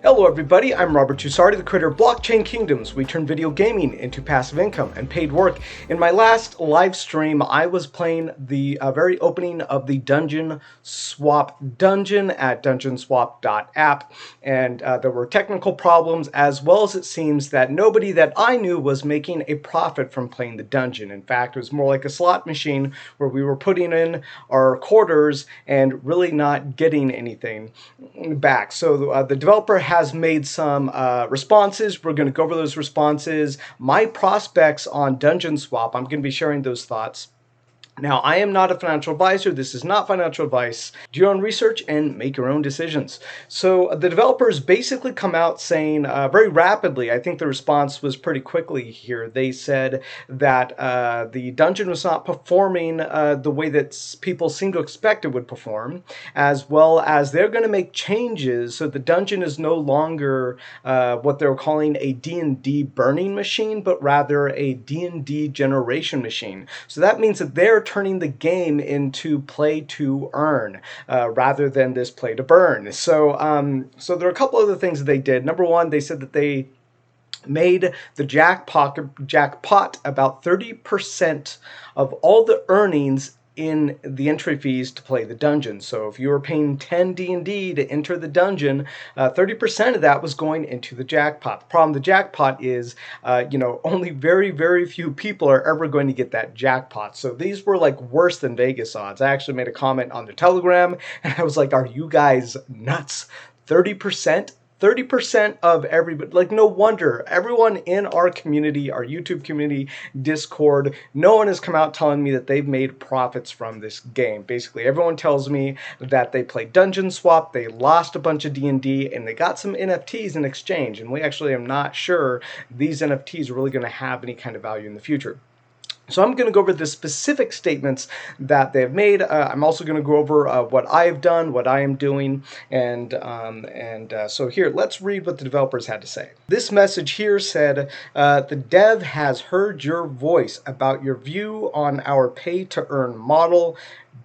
Hello everybody, I'm Robert Tussardi, the creator of Blockchain Kingdoms. We turn video gaming into passive income and paid work. In my last live stream, I was playing the very opening of the Dungeon Swap dungeon at dungeonswap.app, and there were technical problems, as well as it seems that nobody that I knew was making a profit from playing the dungeon. In fact, it was more like a slot machine where we were putting in our quarters and really not getting anything back. So the developer has made some responses. We're going to go over those responses. My prospects on Dungeon Swap, I'm going to be sharing those thoughts. Now, I am not a financial advisor. This is not financial advice. Do your own research and make your own decisions. So the developers basically come out saying very rapidly, I think the response was pretty quickly here. They said that the dungeon was not performing the way that people seem to expect it would perform, as well as they're going to make changes so the dungeon is no longer what they're calling a D&D burning machine, but rather a D&D generation machine. So that means that they're turning the game into play to earn rather than this play to burn. So there are a couple other things that they did. Number one, they said that they made the jackpot about 30% of all the earnings in the entry fees to play the dungeon. So if you were paying 10 D&D to enter the dungeon, 30% of that was going into the jackpot. The problem with the jackpot is, only very, very few people are ever going to get that jackpot. So these were like worse than Vegas odds. I actually made a comment on their Telegram and I was like, are you guys nuts? 30%? 30% of everybody, like no wonder, everyone in our community, our YouTube community, Discord, no one has come out telling me that they've made profits from this game. Basically, everyone tells me that they played Dungeon Swap, they lost a bunch of D&D, and they got some NFTs in exchange. And we actually am not sure these NFTs are really going to have any kind of value in the future. So I'm going to go over the specific statements that they have made. I'm also going to go over what I have done, what I am doing, and so here, let's read what the developers had to say. This message here said, the dev has heard your voice about your view on our pay-to-earn model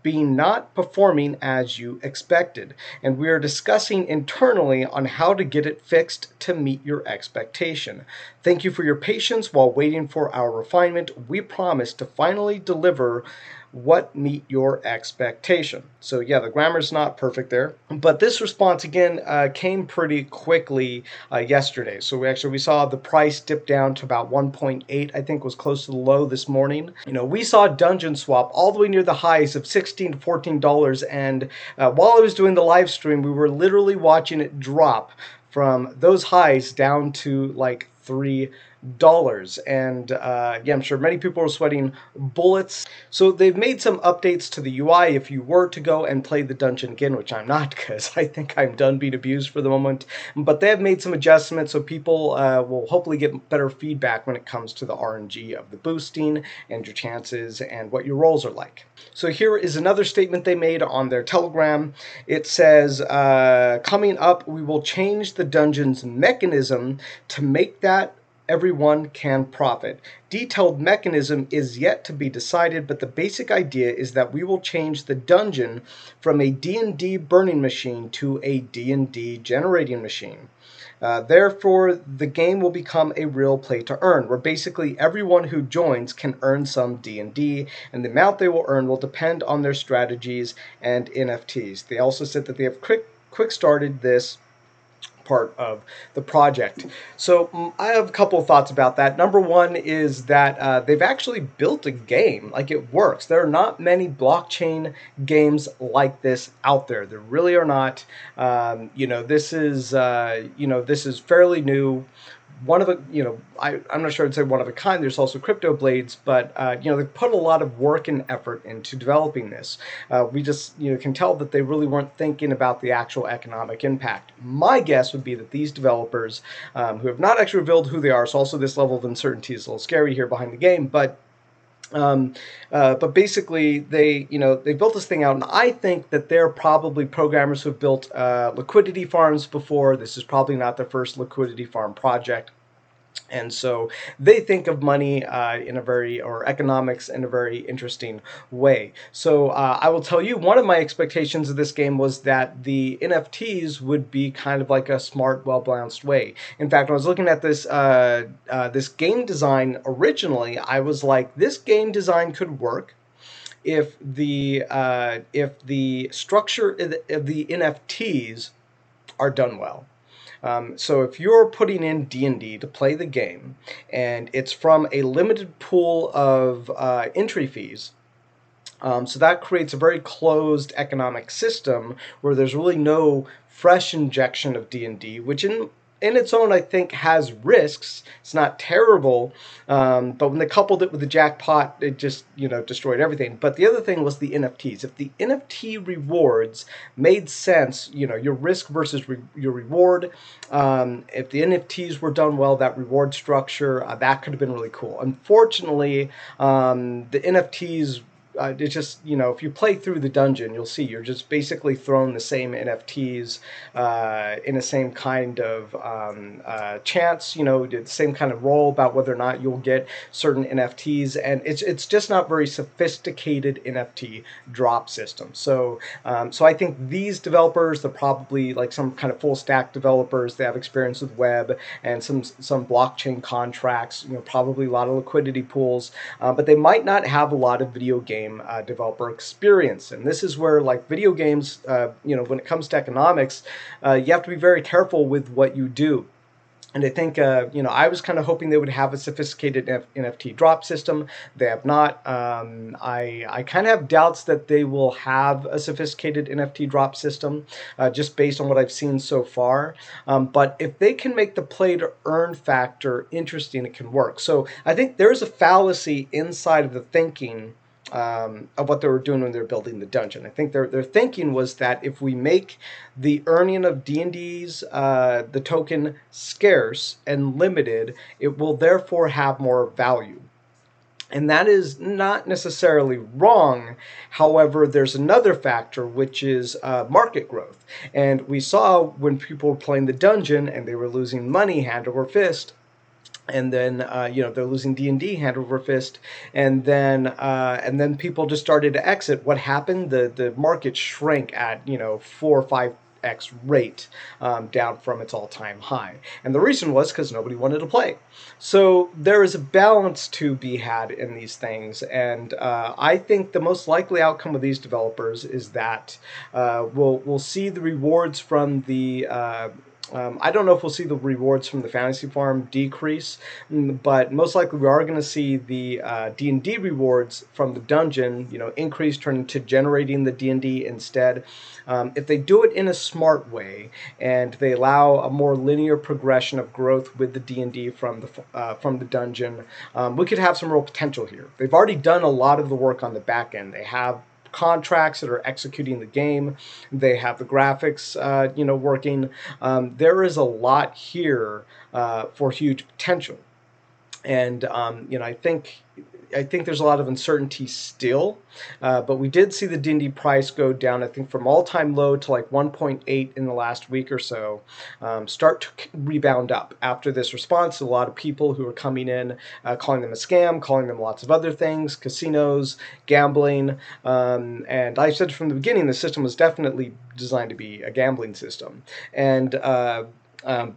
being not performing as you expected, and we are discussing internally on how to get it fixed to meet your expectation. Thank you for your patience while waiting for our refinement. We promise to finally deliver what meet your expectation. So yeah, the grammar's not perfect there, but this response again came pretty quickly yesterday. So we saw the price dip down to about 1.8, I think was close to the low this morning. We saw Dungeon Swap all the way near the highs of $16 to $14, and while I was doing the live stream, we were literally watching it drop from those highs down to like $3. And yeah, I'm sure many people are sweating bullets. So they've made some updates to the UI if you were to go and play the dungeon again, which I'm not, because I think I'm done being abused for the moment. But they have made some adjustments so people will hopefully get better feedback when it comes to the RNG of the boosting and your chances and what your rolls are like. So here is another statement they made on their Telegram. It says, coming up, we will change the dungeon's mechanism to make that everyone can profit. Detailed mechanism is yet to be decided, but the basic idea is that we will change the dungeon from a D&D burning machine to a D&D generating machine. Therefore, the game will become a real play to earn, where basically everyone who joins can earn some D&D, and the amount they will earn will depend on their strategies and NFTs. They also said that they have quick started this part of the project. So I have a couple of thoughts about that. Number one is that they've actually built a game. Like, it works. There are not many blockchain games like this out there. There really are not. This is fairly new. One of the, I'm not sure I'd say one of a kind. There's also Cryptoblades, but, they put a lot of work and effort into developing this. We just, can tell that they really weren't thinking about the actual economic impact. My guess would be that these developers, who have not actually revealed who they are, so also this level of uncertainty is a little scary here behind the game, but basically they built this thing out, and I think that they're probably programmers who have built liquidity farms before. This is probably not their first liquidity farm project. And so they think of money in a very, or economics in a very interesting way. So I will tell you, one of my expectations of this game was that the NFTs would be kind of like a smart, well-balanced way. In fact, when I was looking at this game design originally, I was like, this game design could work if the structure of the NFTs are done well. So if you're putting in D&D to play the game, and it's from a limited pool of entry fees, so that creates a very closed economic system where there's really no fresh injection of D&D, which in its own, I think, has risks. It's not terrible, but when they coupled it with the jackpot, it just, destroyed everything. But the other thing was the NFTs. If the NFT rewards made sense, your risk versus your reward, if the NFTs were done well, that reward structure, that could have been really cool. Unfortunately, the NFTs, it's just, if you play through the dungeon, you'll see you're just basically throwing the same NFTs in the same kind of chance, the same kind of role about whether or not you'll get certain NFTs, and it's just not very sophisticated NFT drop system. So so I think these developers, they're probably like some kind of full stack developers. They have experience with web and some blockchain contracts, probably a lot of liquidity pools, but they might not have a lot of video game developer experience. And this is where, like video games, when it comes to economics, you have to be very careful with what you do. And I think, I was kind of hoping they would have a sophisticated NFT drop system. They have not. I kind of have doubts that they will have a sophisticated NFT drop system, just based on what I've seen so far. But if they can make the play to earn factor interesting, it can work. So I think there's a fallacy inside of the thinking of what they were doing when they were building the dungeon. I think their thinking was that if we make the earning of D&D's the token scarce and limited, it will therefore have more value. And that is not necessarily wrong. However, there's another factor, which is market growth. And we saw when people were playing the dungeon and they were losing money hand over fist, and then they're losing D&D hand over fist, and then people just started to exit. What happened? The market shrank at 4 or 5x rate, down from its all-time high, and the reason was because nobody wanted to play. So there is a balance to be had in these things, and I think the most likely outcome of these developers is that we'll see the rewards from the I don't know if we'll see the rewards from the fantasy farm decrease, but most likely we are going to see the D&D rewards from the dungeon, increase, turn into generating the D&D instead. If they do it in a smart way and they allow a more linear progression of growth with the D&D from the dungeon, we could have some real potential here. They've already done a lot of the work on the back end. They have contracts that are executing the game. They have the graphics, working. There is a lot here for huge potential, and I think there's a lot of uncertainty still, but we did see the D&D price go down, I think, from all-time low to like 1.8 in the last week or so, start to rebound up after this response. A lot of people who are coming in, calling them a scam, calling them lots of other things, casinos, gambling, and I said from the beginning the system was definitely designed to be a gambling system. And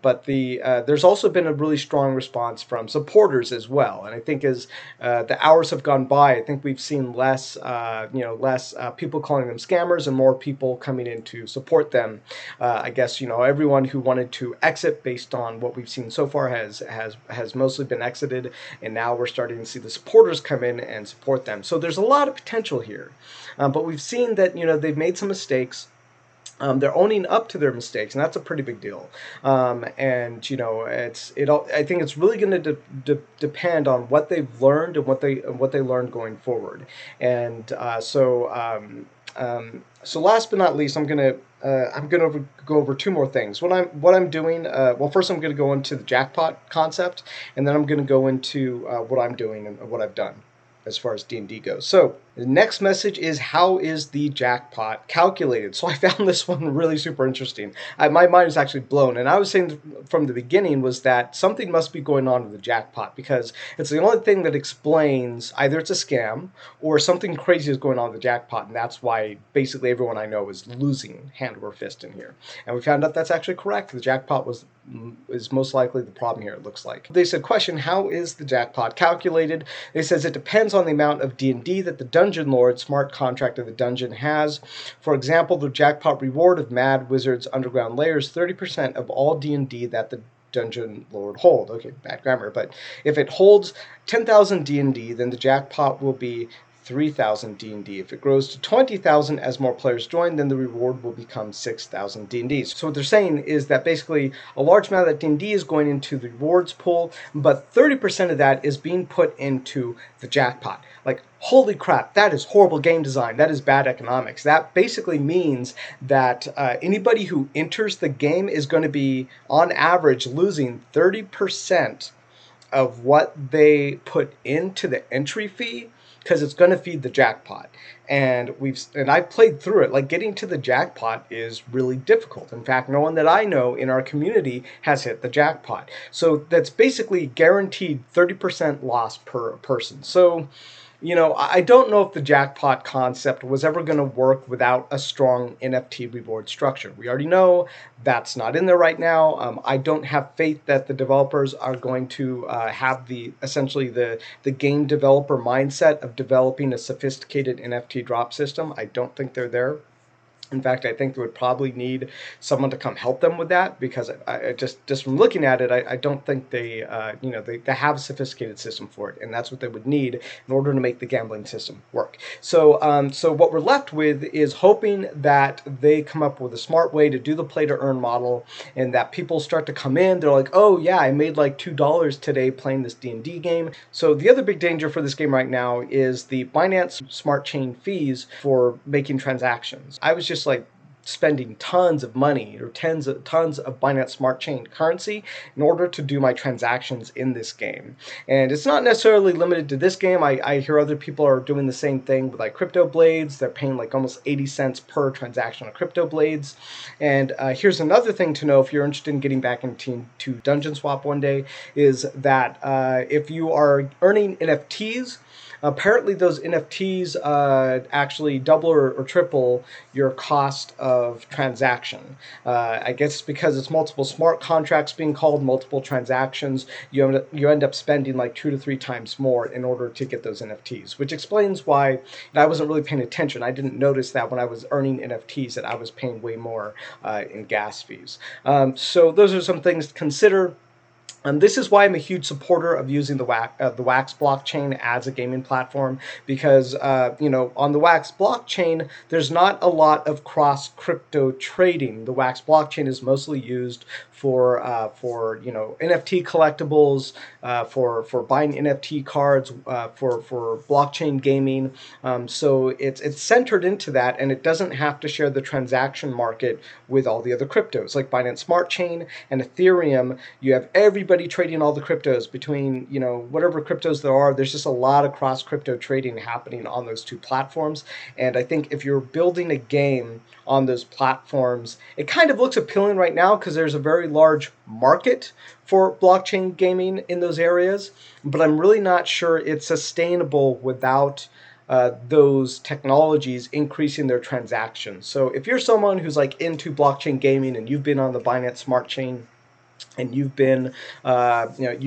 but there's also been a really strong response from supporters as well, and I think as the hours have gone by, I think we've seen less people calling them scammers and more people coming in to support them. I guess everyone who wanted to exit based on what we've seen so far has mostly been exited, and now we're starting to see the supporters come in and support them. So there's a lot of potential here, but we've seen that they've made some mistakes. They're owning up to their mistakes, and that's a pretty big deal. And I think it's really going to depend on what they've learned and what they learned going forward. And so last but not least, I'm gonna go over two more things. What I'm doing. Well, first I'm going to go into the jackpot concept, and then I'm going to go into what I'm doing and what I've done. as far as D&D goes. So the next message is, how is the jackpot calculated? So I found this one really super interesting. My mind is actually blown. And I was saying from the beginning was that something must be going on with the jackpot, because it's the only thing that explains either it's a scam or something crazy is going on with the jackpot. And that's why basically everyone I know is losing hand over fist in here. And we found out that's actually correct. The jackpot is most likely the problem here, it looks like. They said, question, how is the jackpot calculated? It says it depends on the amount of D&D that the Dungeon Lord smart contract of the dungeon has. For example, the jackpot reward of Mad Wizard's Underground Lair is 30% of all D&D that the Dungeon Lord hold. Okay, bad grammar, but if it holds 10,000 D&D, then the jackpot will be 3,000 D&D. If it grows to 20,000 as more players join, then the reward will become 6,000 D&D. So what they're saying is that basically a large amount of that D&D is going into the rewards pool, but 30% of that is being put into the jackpot. Like, holy crap, that is horrible game design. That is bad economics. That basically means that anybody who enters the game is going to be, on average, losing 30% of what they put into the entry fee, because it's going to feed the jackpot. And I've played through it. Like, getting to the jackpot is really difficult. In fact, no one that I know in our community has hit the jackpot. So that's basically guaranteed 30% loss per person. So, you know, I don't know if the jackpot concept was ever going to work without a strong NFT reward structure. We already know that's not in there right now. I don't have faith that the developers are going to have essentially the game developer mindset of developing a sophisticated NFT drop system. I don't think they're there. In fact, I think they would probably need someone to come help them with that, because I just from looking at it, I don't think they have a sophisticated system for it, and that's what they would need in order to make the gambling system work. So so what we're left with is hoping that they come up with a smart way to do the play to earn model, and that people start to come in. They're like, oh yeah, I made like $2 today playing this D&D game. So the other big danger for this game right now is the Binance Smart Chain fees for making transactions. I was just like spending tons of money, or tons of Binance Smart Chain currency in order to do my transactions in this game. And it's not necessarily limited to this game. I hear other people are doing the same thing with like Cryptoblades. They're paying like almost 80 cents per transaction on Cryptoblades. And here's another thing to know if you're interested in getting back into Dungeon Swap one day, is that if you are earning NFTs, apparently those NFTs actually double or triple your cost of transaction. I guess because it's multiple smart contracts being called, multiple transactions, you end up spending like 2 to 3 times more in order to get those NFTs, which explains why I wasn't really paying attention. I didn't notice that when I was earning NFTs that I was paying way more in gas fees. So those are some things to consider. This is why I'm a huge supporter of using the Wax blockchain as a gaming platform, because on the Wax blockchain there's not a lot of cross crypto trading. The Wax blockchain is mostly used for NFT collectibles, for buying NFT cards, for blockchain gaming. So it's centered into that, and it doesn't have to share the transaction market with all the other cryptos like Binance Smart Chain and Ethereum. You have everybody trading all the cryptos between, whatever cryptos there are. There's just a lot of cross crypto trading happening on those two platforms. And I think if you're building a game on those platforms, it kind of looks appealing right now because there's a very large market for blockchain gaming in those areas. But I'm really not sure it's sustainable without those technologies increasing their transactions. So if you're someone who's like into blockchain gaming and you've been on the Binance Smart Chain, and you've been trying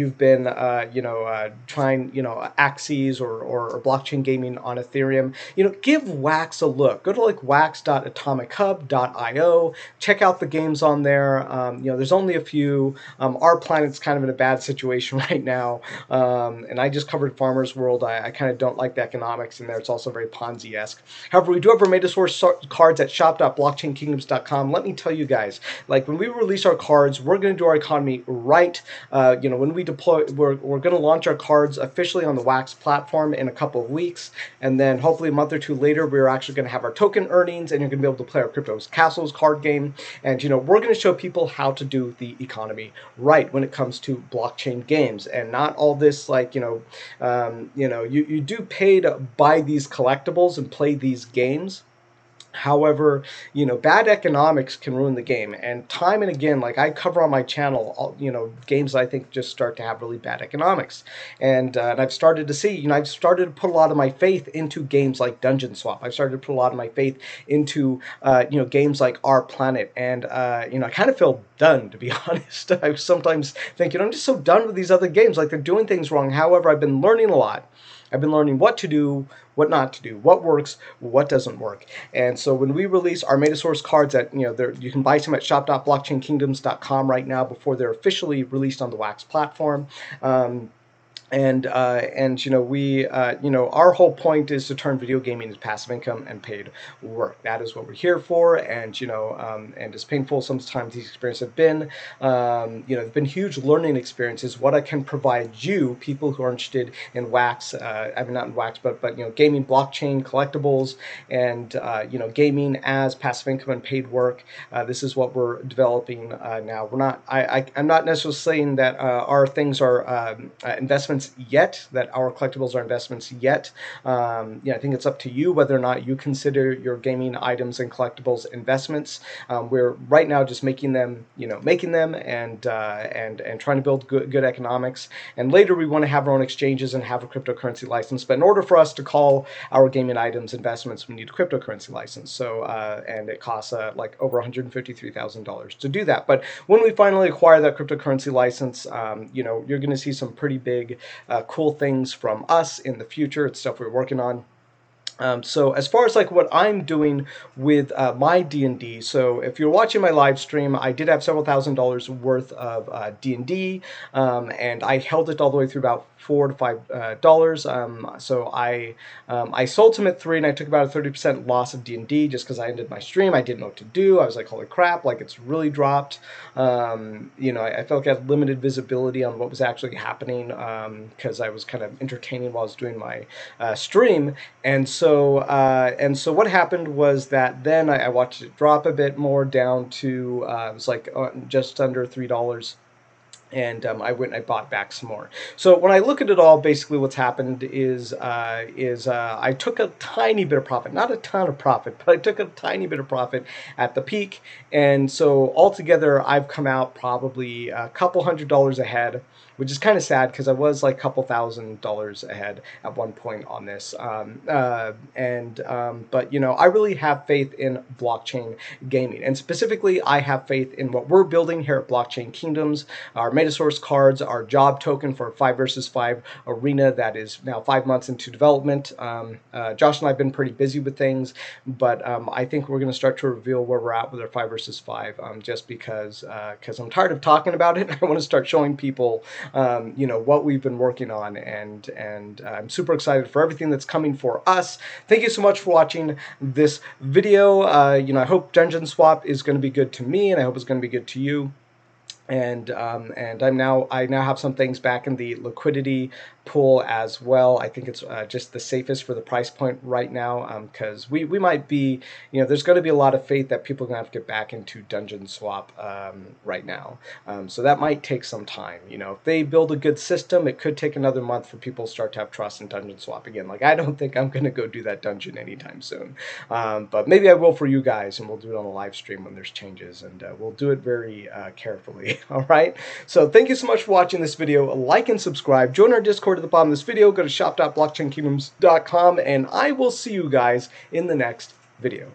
Axes or blockchain gaming on Ethereum, give Wax a look. Go to like wax.atomichub.io. Check out the games on there. There's only a few. Our planet's kind of in a bad situation right now, and I just covered Farmer's World. I kind of don't like the economics in there. It's also very Ponzi-esque. However, we do have our meta source cards at shop.blockchainkingdoms.com. Let me tell you guys, like when we release our cards, we're going to do our economy right. When we deploy, we're going to launch our cards officially on the Wax platform in a couple of weeks, and then hopefully a month or two later, we're actually going to have our token earnings, and you're going to be able to play our Crypto's Castles card game. And we're going to show people how to do the economy right when it comes to blockchain games, and not all this like you do pay to buy these collectibles and play these games. However, bad economics can ruin the game. And time and again, like I cover on my channel, games I think just start to have really bad economics. And I've started to see, I've started to put a lot of my faith into games like Dungeon Swap. I've started to put a lot of my faith into, games like Our Planet. And, I kind of feel done, to be honest. I sometimes think, I'm just so done with these other games. Like they're doing things wrong. However, I've been learning a lot. I've been learning what to do, what not to do, what works, what doesn't work. And so when we release our Meta Source cards at, you can buy some at shop.blockchainkingdoms.com right now before they're officially released on the Wax platform. Our whole point is to turn video gaming into passive income and paid work. That is what we're here for. And and as painful sometimes these experiences have been, they've been huge learning experiences. What I can provide you, people who are interested in Wax, not in Wax, but gaming, blockchain, collectibles, and gaming as passive income and paid work. This is what we're developing now. We're not. I'm not necessarily saying that our things are investments yet, that our collectibles are investments yet. I think it's up to you whether or not you consider your gaming items and collectibles investments. We're right now just making them and trying to build good economics. And later we want to have our own exchanges and have a cryptocurrency license. But in order for us to call our gaming items investments, we need a cryptocurrency license. So and it costs like over $153,000 to do that. But when we finally acquire that cryptocurrency license, you're going to see some pretty big cool things from us in the future. It's stuff we're working on. So as far as like what I'm doing with my D&D, so if you're watching my live stream, I did have several $1,000s worth of D&D, and I held it all the way through about $4 to $5. So I sold some at 3, and I took about a 30% loss of D&D just because I ended my stream. I didn't know what to do. I was like, holy crap, like it's really dropped. I felt like I had limited visibility on what was actually happening because I was kind of entertaining while I was doing my stream. And so what happened was that then I watched it drop a bit more down to it was like just under $3. And I went and I bought back some more. So when I look at it all, basically what's happened is I took a tiny bit of profit, not a ton of profit, but I took a tiny bit of profit at the peak. And so altogether, I've come out probably a couple $100 ahead, which is kind of sad because I was like a couple $1,000s ahead at one point on this. But I really have faith in blockchain gaming, and specifically, I have faith in what we're building here at Blockchain Kingdoms. Our Metasource cards, our job token for 5 versus 5 arena that is now 5 months into development. Josh and I have been pretty busy with things, but I think we're going to start to reveal where we're at with our 5 versus 5, just because I'm tired of talking about it. I want to start showing people what we've been working on, and I'm super excited for everything that's coming for us. Thank you so much for watching this video. I hope Dungeon Swap is going to be good to me, and I hope it's going to be good to you. And I now have some things back in the liquidity pool as well. I think it's just the safest for the price point right now, because we might be, there's going to be a lot of faith that people are going to have to get back into Dungeon Swap right now. So that might take some time. If they build a good system, it could take another month for people to start to have trust in Dungeon Swap again. Like, I don't think I'm going to go do that dungeon anytime soon. But maybe I will for you guys, and we'll do it on a live stream when there's changes, and we'll do it very carefully. All right. So thank you so much for watching this video. Like and subscribe. Join our Discord at the bottom of this video. Go to shop.blockchainkingdoms.com, and I will see you guys in the next video.